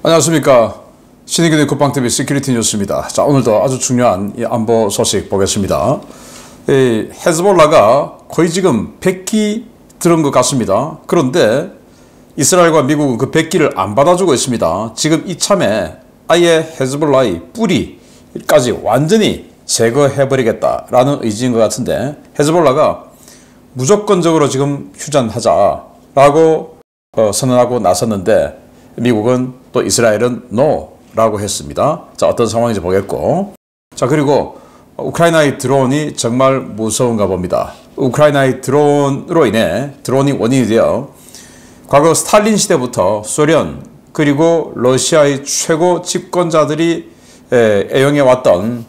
안녕하십니까. 신의균의 국방TV 시큐리티 뉴스입니다. 자, 오늘도 아주 중요한 이 안보 소식 보겠습니다. 헤즈볼라가 거의 지금 100기 들은 것 같습니다. 그런데 이스라엘과 미국은 그 100기를 안 받아주고 있습니다. 지금 이참에 아예 헤즈볼라의 뿌리까지 완전히 제거해버리겠다라는 의지인 것 같은데, 헤즈볼라가 무조건적으로 지금 휴전하자라고 선언하고 나섰는데, 미국은 또 이스라엘은 NO라고 했습니다. 자, 어떤 상황인지 보겠고. 자, 그리고 우크라이나의 드론이 정말 무서운가 봅니다. 우크라이나의 드론이 원인이 되어 과거 스탈린 시대부터 소련 그리고 러시아의 최고 집권자들이 애용해왔던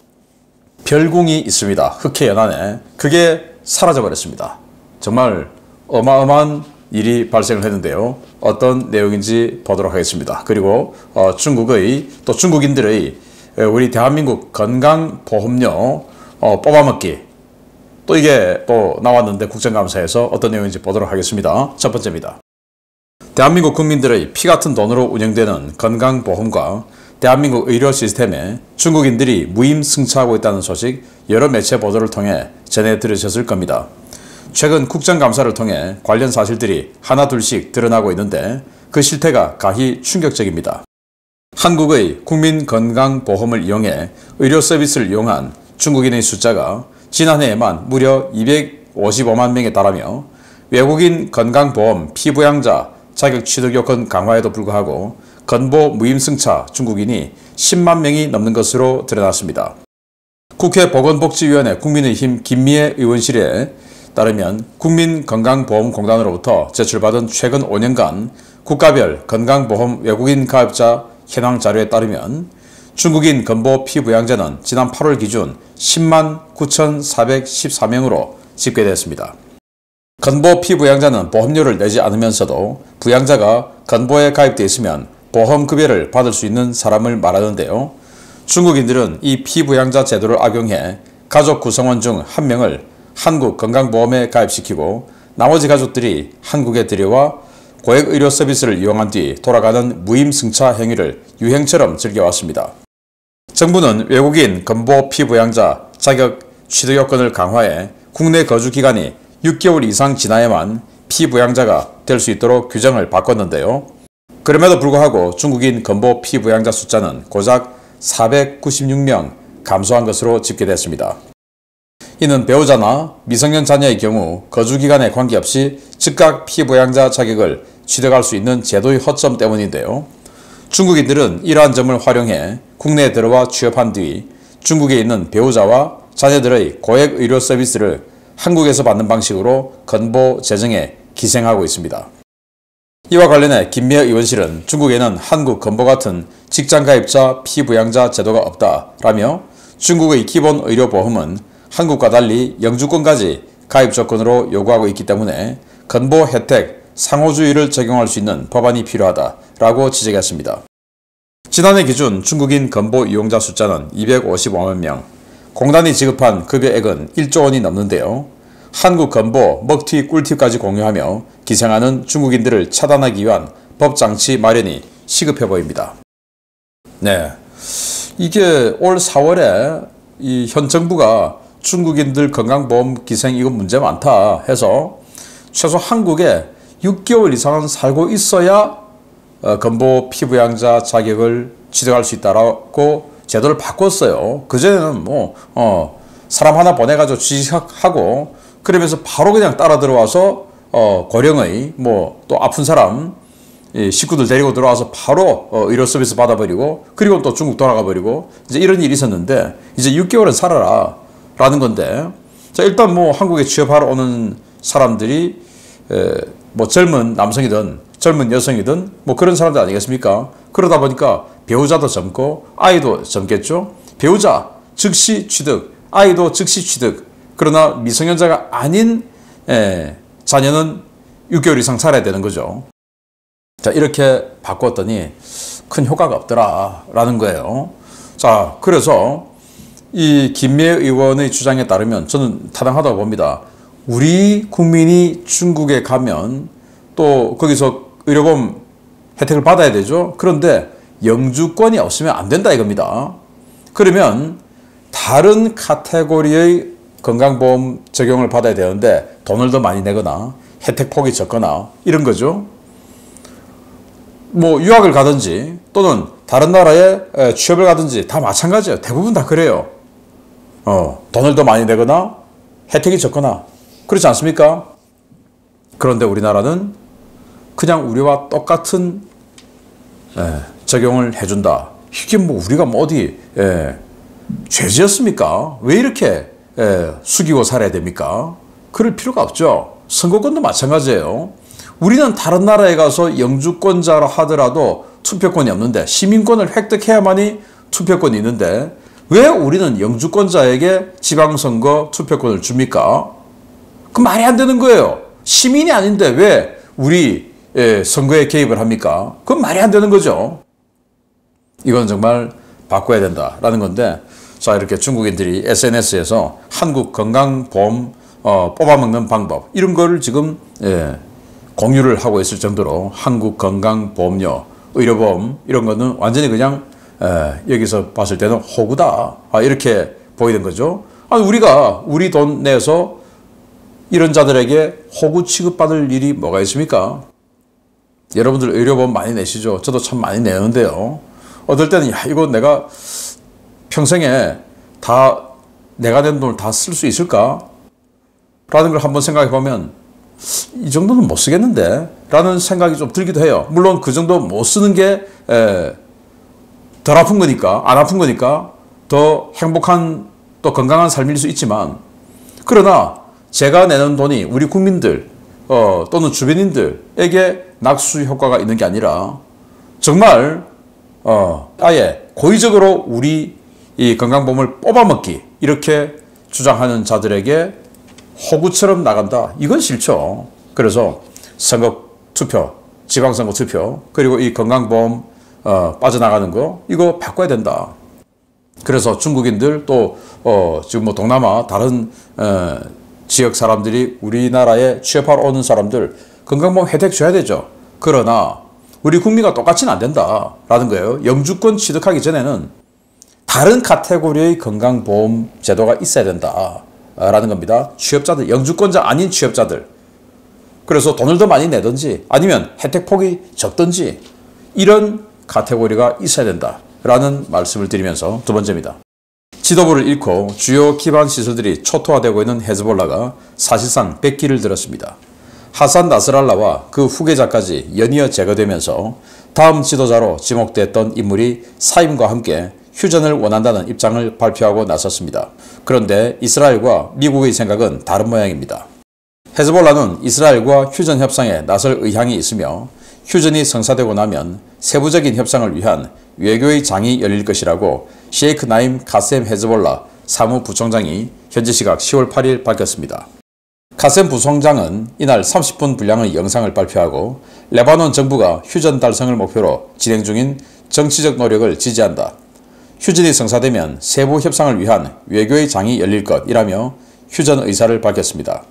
별궁이 있습니다. 흑해 연안에. 그게 사라져버렸습니다. 정말 어마어마한 일이 발생을 했는데요. 어떤 내용인지 보도록 하겠습니다. 그리고 중국인들의 우리 대한민국 건강보험료 뽑아먹기, 또 이게 또 나왔는데 국정감사에서 어떤 내용인지 보도록 하겠습니다. 첫 번째입니다. 대한민국 국민들의 피 같은 돈으로 운영되는 건강보험과 대한민국 의료 시스템에 중국인들이 무임승차하고 있다는 소식, 여러 매체 보도를 통해 전해 들으셨을 겁니다. 최근 국정감사를 통해 관련 사실들이 하나둘씩 드러나고 있는데, 그 실태가 가히 충격적입니다. 한국의 국민건강보험을 이용해 의료 서비스를 이용한 중국인의 숫자가 지난해에만 무려 255만 명에 달하며, 외국인 건강보험 피부양자 자격 취득 요건 강화에도 불구하고 건보 무임승차 중국인이 10만 명이 넘는 것으로 드러났습니다. 국회 보건복지위원회 국민의힘 김미애 의원실에 따르면 국민건강보험공단으로부터 제출받은 최근 5년간 국가별 건강보험 외국인 가입자 현황 자료에 따르면 중국인 건보 피부양자는 지난 8월 기준 10만 9,414명으로 집계됐습니다. 건보 피부양자는 보험료를 내지 않으면서도 부양자가 건보에 가입되어 있으면 보험급여를 받을 수 있는 사람을 말하는데요. 중국인들은 이 피부양자 제도를 악용해 가족 구성원 중 한 명을 한국 건강보험에 가입시키고 나머지 가족들이 한국에 들여와 고액의료 서비스를 이용한 뒤 돌아가는 무임승차 행위를 유행처럼 즐겨왔습니다. 정부는 외국인 건보 피부양자 자격 취득 요건을 강화해 국내 거주 기간이 6개월 이상 지나야만 피부양자가 될 수 있도록 규정을 바꿨는데요. 그럼에도 불구하고 중국인 건보 피부양자 숫자는 고작 496명 감소한 것으로 집계됐습니다. 이는 배우자나 미성년 자녀의 경우 거주기간에 관계없이 즉각 피부양자 자격을 취득할 수 있는 제도의 허점 때문인데요. 중국인들은 이러한 점을 활용해 국내에 들어와 취업한 뒤 중국에 있는 배우자와 자녀들의 고액 의료 서비스를 한국에서 받는 방식으로 건보 재정에 기생하고 있습니다. 이와 관련해 김미애 의원실은 중국에는 한국 건보 같은 직장가입자 피부양자 제도가 없다라며, 중국의 기본 의료보험은 한국과 달리 영주권까지 가입 조건으로 요구하고 있기 때문에 건보 혜택 상호주의를 적용할 수 있는 법안이 필요하다라고 지적했습니다. 지난해 기준 중국인 건보 이용자 숫자는 255만 명, 공단이 지급한 급여액은 1조 원이 넘는데요. 한국 건보 먹튀 꿀팁까지 공유하며 기생하는 중국인들을 차단하기 위한 법장치 마련이 시급해 보입니다. 네, 이게 올 4월에 이 현 정부가 중국인들 건강보험 기생 이거 문제 많다 해서 최소 한국에 6개월 이상은 살고 있어야 건보 피부양자 자격을 취득할 수 있다라고 제도를 바꿨어요. 그전에는 사람 하나 보내가지고 취직하고 그러면서 바로 그냥 따라 들어와서 고령의 또 아픈 사람 식구들 데리고 들어와서 바로 의료 서비스 받아버리고, 그리고 또 중국 돌아가 버리고, 이제 이런 일이 있었는데, 이제 6개월은 살아라 라는 건데, 자, 일단 한국에 취업하러 오는 사람들이 젊은 남성이든 젊은 여성이든 그런 사람들 아니겠습니까? 그러다 보니까 배우자도 젊고 아이도 젊겠죠. 배우자 즉시 취득, 아이도 즉시 취득. 그러나 미성년자가 아닌 자녀는 6개월 이상 살아야 되는 거죠. 자, 이렇게 바꿨더니 큰 효과가 없더라라는 거예요. 자, 그래서 이 김미애 의원의 주장에 따르면 저는 타당하다고 봅니다. 우리 국민이 중국에 가면 또 거기서 의료보험 혜택을 받아야 되죠. 그런데 영주권이 없으면 안 된다 이겁니다. 그러면 다른 카테고리의 건강보험 적용을 받아야 되는데 돈을 더 많이 내거나 혜택 폭이 적거나 이런 거죠. 뭐 유학을 가든지 또는 다른 나라에 취업을 가든지 다 마찬가지예요. 대부분 다 그래요. 돈을 더 많이 내거나 혜택이 적거나 그렇지 않습니까? 그런데 우리나라는 그냥 우리와 똑같은 적용을 해준다. 이게 뭐 우리가 뭐 어디 죄지었습니까? 왜 이렇게 숙이고 살아야 됩니까? 그럴 필요가 없죠. 선거권도 마찬가지예요. 우리는 다른 나라에 가서 영주권자라 하더라도 투표권이 없는데 시민권을 획득해야만이 투표권이 있는데 왜 우리는 영주권자에게 지방선거 투표권을 줍니까? 그 말이 안 되는 거예요. 시민이 아닌데 왜 우리 선거에 개입을 합니까? 그건 말이 안 되는 거죠. 이건 정말 바꿔야 된다라는 건데 자 이렇게 중국인들이 SNS에서 한국 건강보험 뽑아먹는 방법 이런 거를 지금 공유를 하고 있을 정도로 한국 건강보험료, 의료보험 이런 거는 완전히 그냥 여기서 봤을 때는 호구다 이렇게 보이는 거죠. 아니 우리가 우리 돈 내서 이런 자들에게 호구 취급받을 일이 뭐가 있습니까? 여러분들 의료보험 많이 내시죠? 저도 참 많이 내는데요. 어떨 때는 야 이거 내가 평생에 다 내가 낸 돈을 다 쓸 수 있을까? 라는 걸 한번 생각해 보면 이 정도는 못 쓰겠는데? 라는 생각이 좀 들기도 해요. 물론 그 정도 못 쓰는 게 덜 아픈 거니까, 안 아픈 거니까 더 행복한 또 건강한 삶일 수 있지만 그러나 제가 내는 돈이 우리 국민들 또는 주변인들에게 낙수 효과가 있는 게 아니라 정말 아예 고의적으로 우리 이 건강보험을 뽑아먹기 이렇게 주장하는 자들에게 호구처럼 나간다. 이건 싫죠. 그래서 선거 투표, 지방선거 투표 그리고 이 건강보험 빠져나가는 거 이거 바꿔야 된다. 그래서 중국인들 또 지금 뭐 동남아 다른 지역 사람들이 우리나라에 취업하러 오는 사람들 건강보험 혜택 줘야 되죠. 그러나 우리 국민과 똑같이는 안 된다라는 거예요. 영주권 취득하기 전에는 다른 카테고리의 건강보험 제도가 있어야 된다라는 겁니다. 취업자들, 영주권자 아닌 취업자들. 그래서 돈을 더 많이 내든지 아니면 혜택 폭이 적든지 이런 카테고리가 있어야 된다라는 말씀을 드리면서 두 번째입니다. 지도부를 잃고 주요 기반 시설들이 초토화되고 있는 헤즈볼라가 사실상 백기를 들었습니다. 하산 나스랄라와 그 후계자까지 연이어 제거되면서 다음 지도자로 지목됐던 인물이 사임과 함께 휴전을 원한다는 입장을 발표하고 나섰습니다. 그런데 이스라엘과 미국의 생각은 다른 모양입니다. 헤즈볼라는 이스라엘과 휴전 협상에 나설 의향이 있으며 휴전이 성사되고 나면 세부적인 협상을 위한 외교의 장이 열릴 것이라고 셰이크 나임 카셈 헤즈볼라 사무부총장이 현지 시각 10월 8일 밝혔습니다. 카셈 부총장은 이날 30분 분량의 영상을 발표하고 레바논 정부가 휴전 달성을 목표로 진행 중인 정치적 노력을 지지한다. 휴전이 성사되면 세부 협상을 위한 외교의 장이 열릴 것이라며 휴전 의사를 밝혔습니다.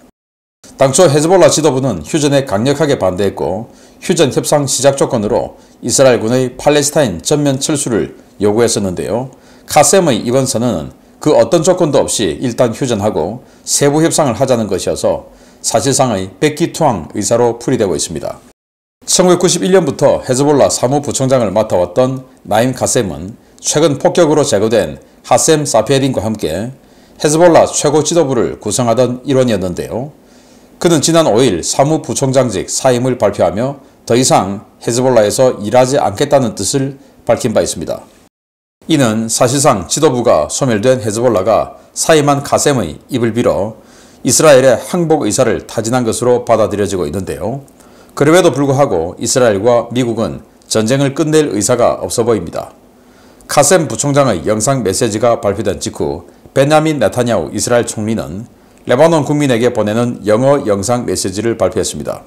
당초 헤즈볼라 지도부는 휴전에 강력하게 반대했고 휴전 협상 시작 조건으로 이스라엘군의 팔레스타인 전면 철수를 요구했었는데요. 카셈의 이번 선언은 그 어떤 조건도 없이 일단 휴전하고 세부 협상을 하자는 것이어서 사실상의 백기투항 의사로 풀이되고 있습니다. 1991년부터 헤즈볼라 사무부총장을 맡아왔던 나임 카셈은 최근 폭격으로 제거된 하셈 사피에딘과 함께 헤즈볼라 최고 지도부를 구성하던 일원이었는데요. 그는 지난 5일 사무부총장직 사임을 발표하며 더 이상 헤즈볼라에서 일하지 않겠다는 뜻을 밝힌 바 있습니다. 이는 사실상 지도부가 소멸된 헤즈볼라가 사임한 카셈의 입을 빌어 이스라엘의 항복 의사를 타진한 것으로 받아들여지고 있는데요. 그럼에도 불구하고 이스라엘과 미국은 전쟁을 끝낼 의사가 없어 보입니다. 카셈 부총장의 영상 메시지가 발표된 직후 베냐민 네타냐후 이스라엘 총리는 레바논 국민에게 보내는 영어 영상 메시지를 발표했습니다.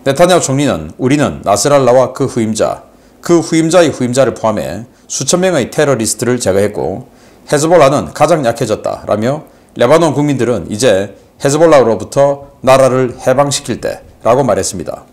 네타냐후 총리는 우리는 나스랄라와 그 후임자의 후임자를 포함해 수천 명의 테러리스트를 제거했고 헤즈볼라는 가장 약해졌다라며 레바논 국민들은 이제 헤즈볼라로부터 나라를 해방시킬 때라고 말했습니다.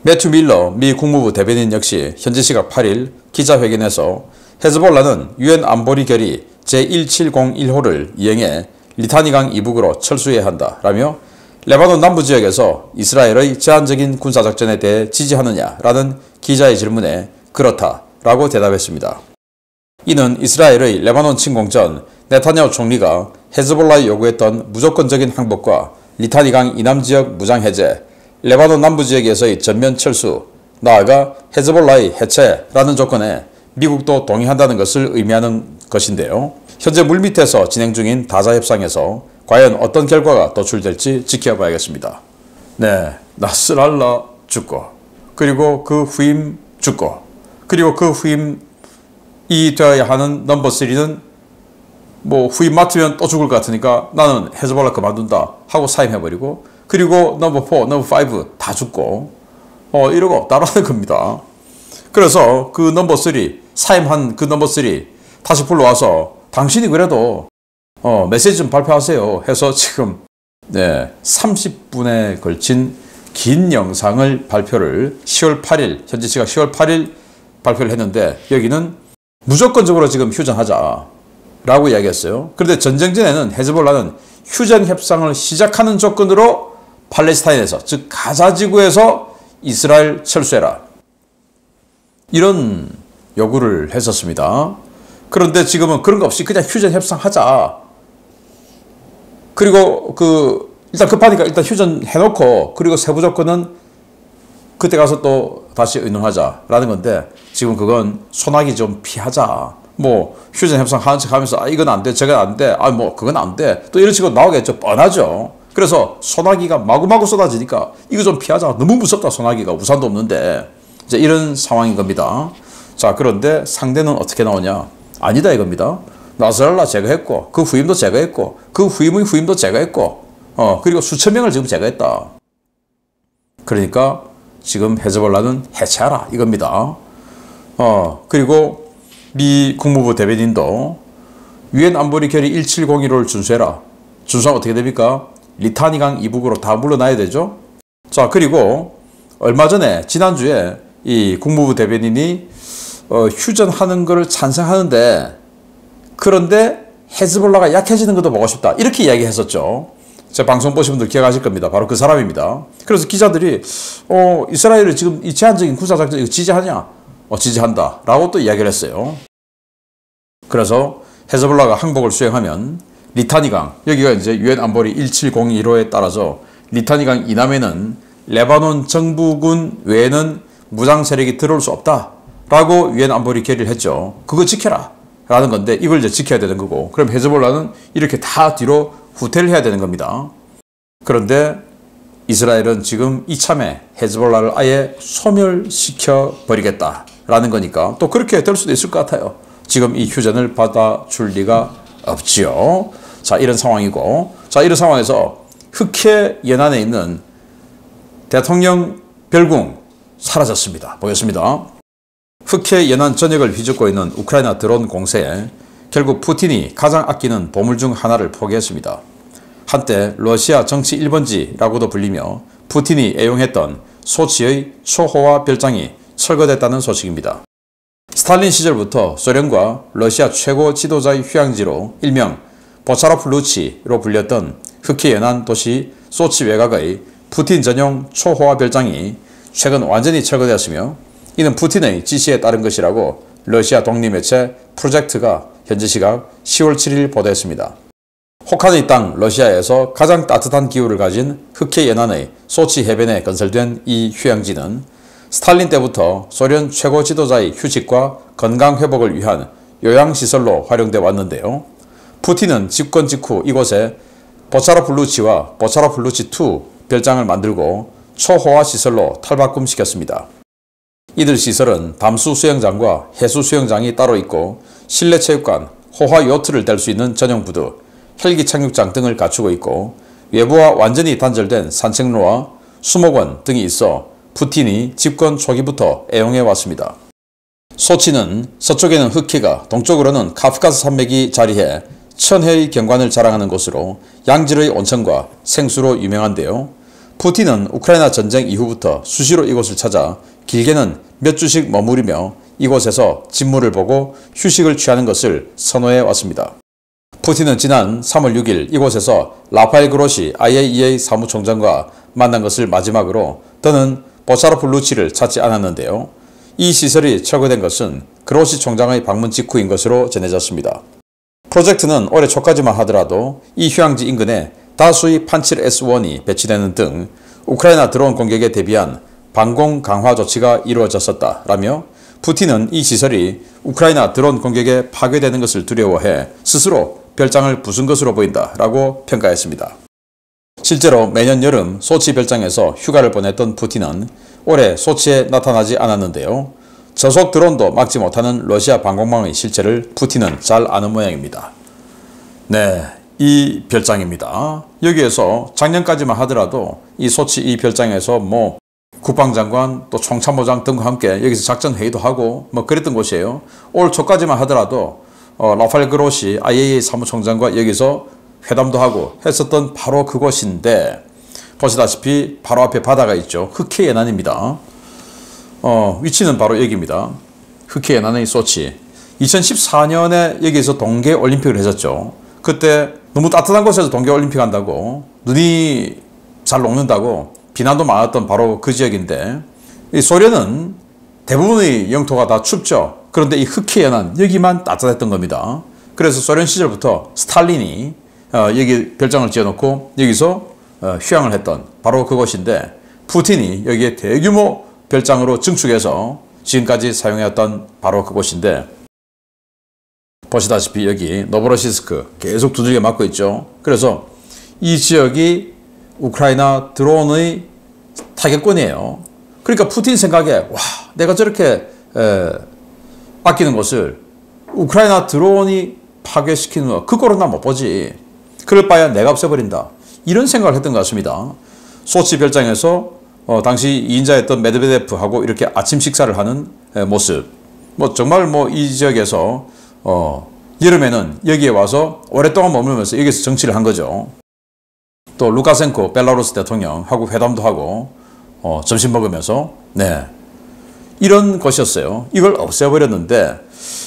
매튜 밀러 미 국무부 대변인 역시 현지 시각 8일 기자회견에서 헤즈볼라는 유엔 안보리 결의 제1701호를 이행해 리타니강 이북으로 철수해야 한다 라며 레바논 남부지역에서 이스라엘의 제한적인 군사작전에 대해 지지하느냐라는 기자의 질문에 그렇다 라고 대답했습니다. 이는 이스라엘의 레바논 침공 전 네타냐후 총리가 헤즈볼라에 요구했던 무조건적인 항복과 리타니강 이남지역 무장해제, 레바논 남부지역에서의 전면 철수, 나아가 헤즈볼라의 해체라는 조건에 미국도 동의한다는 것을 의미하는 것인데요. 현재 물밑에서 진행 중인 다자협상에서 과연 어떤 결과가 도출될지 지켜봐야겠습니다. 네, 나스랄라 죽고, 그리고 그 후임 죽고, 그리고 그 후임이 되어야 하는 넘버 3는 뭐 후임 맡으면 또 죽을 것 같으니까 나는 헤즈볼라 그만둔다 하고 사임해버리고, 그리고 넘버 4, 넘버 5 다 죽고 이러고 없다라는 겁니다. 그래서 그 넘버 3, 사임한 그 넘버 3 다시 불러와서 당신이 그래도 메시지 좀 발표하세요 해서 지금 30분에 걸친 긴 영상을 발표를 10월 8일 현지 시각 10월 8일 발표를 했는데, 여기는 무조건적으로 지금 휴전하자 라고 이야기했어요. 그런데 전쟁 전에는 헤즈볼라는 휴전 협상을 시작하는 조건으로 팔레스타인에서, 즉 가자지구에서 이스라엘 철수해라 이런 요구를 했었습니다. 그런데 지금은 그런 거 없이 그냥 휴전 협상하자. 그리고 일단 급하니까 일단 휴전 해놓고, 그리고 세부 조건은 그때 가서 또 다시 의논하자라는 건데, 지금 그건 소나기 좀 피하자. 뭐 휴전 협상 하는 척 하면서 이건 안 돼, 저건 안 돼, 뭐 그건 안 돼, 또 이런 식으로 나오겠죠. 뻔하죠. 그래서 소나기가 마구마구 쏟아지니까 이거 좀 피하자. 너무 무섭다, 소나기가. 우산도 없는데. 이제 이런 상황인 겁니다. 자, 그런데 상대는 어떻게 나오냐? 아니다 이겁니다. 나스랄라 제거했고, 그 후임도 제거했고, 그 후임의 후임도 제거했고, 그리고 수천 명을 지금 제거했다. 그러니까 지금 헤즈볼라는 해체하라 이겁니다. 그리고 미 국무부 대변인도 유엔 안보리 결의 1701호를 준수해라. 준수하면 어떻게 됩니까? 리타니강 이북으로 다 물러나야 되죠. 자, 그리고 얼마 전에 지난주에 이 국무부 대변인이 휴전하는 것을 찬성하는데, 그런데 헤즈볼라가 약해지는 것도 보고 싶다 이렇게 이야기했었죠. 제 방송 보신 분들 기억하실 겁니다. 바로 그 사람입니다. 그래서 기자들이 이스라엘이 지금 이 제한적인 군사작전 이거 지지하냐? 지지한다 라고 또 이야기를 했어요. 그래서 헤즈볼라가 항복을 수행하면 리타니강, 여기가 이제 유엔 안보리 1701호에 따라서 리타니강 이남에는 레바논 정부군 외에는 무장 세력이 들어올 수 없다 라고 유엔 안보리 결의를 했죠. 그거 지켜라 라는 건데, 이걸 이제 지켜야 되는 거고, 그럼 헤즈볼라는 이렇게 다 뒤로 후퇴를 해야 되는 겁니다. 그런데 이스라엘은 지금 이참에 헤즈볼라를 아예 소멸시켜 버리겠다 라는 거니까 또 그렇게 될 수도 있을 것 같아요. 지금 이 휴전을 받아줄 리가 없지요. 자, 이런 상황이고, 자, 이런 상황에서 흑해 연안에 있는 대통령 별궁 사라졌습니다. 보겠습니다. 흑해 연안 전역을 휘젓고 있는 우크라이나 드론 공세에 결국 푸틴이 가장 아끼는 보물 중 하나를 포기했습니다. 한때 러시아 정치 1번지라고도 불리며 푸틴이 애용했던 소치의 초호화 별장이 철거됐다는 소식입니다. 스탈린 시절부터 소련과 러시아 최고 지도자의 휴양지로 일명 보차로프 루치로 불렸던 흑해 연안 도시 소치 외곽의 푸틴 전용 초호화 별장이 최근 완전히 철거되었으며, 이는 푸틴의 지시에 따른 것이라고 러시아 독립매체 프로젝트가 현지 시각 10월 7일 보도했습니다. 혹한의 땅 러시아에서 가장 따뜻한 기후를 가진 흑해 연안의 소치 해변에 건설된 이 휴양지는 스탈린 때부터 소련 최고 지도자의 휴식과 건강 회복을 위한 요양시설로 활용돼 왔는데요. 푸틴은 집권 직후 이곳에 보차로프 루치와 보차로프 루치 2 별장을 만들고 초호화 시설로 탈바꿈시켰습니다. 이들 시설은 담수 수영장과 해수 수영장이 따로 있고, 실내 체육관, 호화 요트를 댈 수 있는 전용 부두, 헬기 착륙장 등을 갖추고 있고, 외부와 완전히 단절된 산책로와 수목원 등이 있어 푸틴이 집권 초기부터 애용해 왔습니다. 소치는 서쪽에는 흑해가, 동쪽으로는 카프카스 산맥이 자리해 천혜의 경관을 자랑하는 곳으로 양질의 온천과 생수로 유명한데요. 푸틴은 우크라이나 전쟁 이후부터 수시로 이곳을 찾아 길게는 몇 주씩 머무르며 이곳에서 진무를 보고 휴식을 취하는 것을 선호해 왔습니다. 푸틴은 지난 3월 6일 이곳에서 라파엘 그로시 IAEA 사무총장과 만난 것을 마지막으로 더는 보샤로프 루치를 찾지 않았는데요. 이 시설이 철거된 것은 그로시 총장의 방문 직후인 것으로 전해졌습니다. 프로젝트는 올해 초까지만 하더라도 이 휴양지 인근에 다수의 판칠 S-1이 배치되는 등 우크라이나 드론 공격에 대비한 방공 강화 조치가 이루어졌었다라며 푸틴은 이 시설이 우크라이나 드론 공격에 파괴되는 것을 두려워해 스스로 별장을 부순 것으로 보인다라고 평가했습니다. 실제로 매년 여름 소치 별장에서 휴가를 보냈던 푸틴은 올해 소치에 나타나지 않았는데요. 저속 드론도 막지 못하는 러시아 방공망의 실체를 푸틴은 잘 아는 모양입니다. 네, 이 별장입니다. 여기에서 작년까지만 하더라도 이 소치 이 별장에서 뭐 국방장관 또 총참모장 등과 함께 여기서 작전회의도 하고 뭐 그랬던 곳이에요. 올 초까지만 하더라도 라파엘 그로시 IAEA 사무총장과 여기서 회담도 하고 했었던 바로 그곳인데 보시다시피 바로 앞에 바다가 있죠. 흑해 연안입니다. 위치는 바로 여기입니다. 흑해 연안의 소치. 2014년에 여기서 동계올림픽을 했었죠. 그때 너무 따뜻한 곳에서 동계올림픽 한다고 눈이 잘 녹는다고 비난도 많았던 바로 그 지역인데 이 소련은 대부분의 영토가 다 춥죠. 그런데 이 흑해 연안 여기만 따뜻했던 겁니다. 그래서 소련 시절부터 스탈린이 여기 별장을 지어놓고 여기서 휴양을 했던 바로 그곳인데 푸틴이 여기에 대규모 별장으로 증축해서 지금까지 사용해왔던 바로 그곳인데 보시다시피 여기 노브로시스크 계속 두들겨 맞고 있죠. 그래서 이 지역이 우크라이나 드론의 타격권이에요. 그러니까 푸틴 생각에 와 내가 저렇게 아끼는 곳을 우크라이나 드론이 파괴시키는 거 그거로 나 못 보지. 그럴 바야 내가 없애버린다. 이런 생각을 했던 것 같습니다. 소치 별장에서 당시 2인자였던 메드베데프하고 이렇게 아침 식사를 하는 모습. 뭐 정말 뭐 이 지역에서 여름에는 여기에 와서 오랫동안 머물면서 여기서 정치를 한 거죠. 또 루카센코 벨라루스 대통령하고 회담도 하고 점심 먹으면서 네 이런 것이었어요. 이걸 없애버렸는데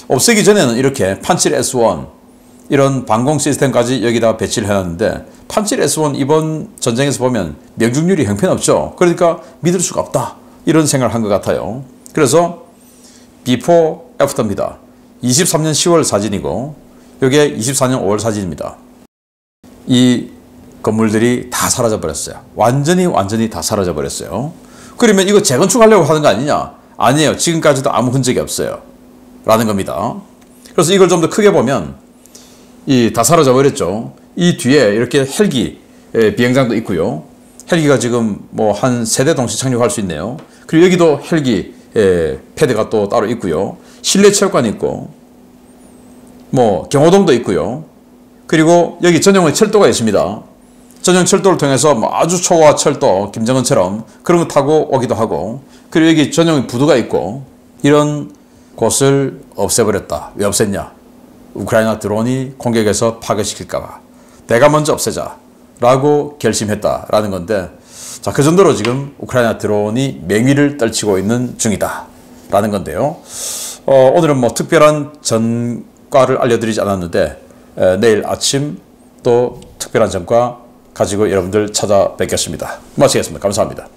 없애기 전에는 이렇게 판칠 S-1 이런 방공 시스템까지 여기다 배치를 해놨는데 판칠 S-1 이번 전쟁에서 보면 명중률이 형편없죠. 그러니까 믿을 수가 없다. 이런 생각을 한 것 같아요. 그래서 before, after입니다. 23년 10월 사진이고 이게 24년 5월 사진입니다. 이 건물들이 다 사라져 버렸어요. 완전히 다 사라져 버렸어요. 그러면 이거 재건축하려고 하는 거 아니냐? 아니에요. 지금까지도 아무 흔적이 없어요. 라는 겁니다. 그래서 이걸 좀 더 크게 보면 다 사라져 버렸죠. 이 뒤에 이렇게 헬기 비행장도 있고요. 헬기가 지금 뭐 한 3대 동시 착륙할 수 있네요. 그리고 여기도 헬기 패드가 또 따로 있고요. 실내 체육관이 있고 뭐 경호동도 있고요. 그리고 여기 전용의 철도가 있습니다. 전용 철도를 통해서 뭐 아주 초고화 철도 김정은처럼 그런 거 타고 오기도 하고 그리고 여기 전용 부두가 있고 이런 곳을 없애버렸다. 왜 없앴냐? 우크라이나 드론이 공격해서 파괴시킬까봐 내가 먼저 없애자 라고 결심했다라는 건데 자, 그 정도로 지금 우크라이나 드론이 맹위를 떨치고 있는 중이다 라는 건데요. 오늘은 뭐 특별한 전과를 알려드리지 않았는데 내일 아침 또 특별한 전과 가지고 여러분들 찾아뵙겠습니다. 마치겠습니다. 감사합니다.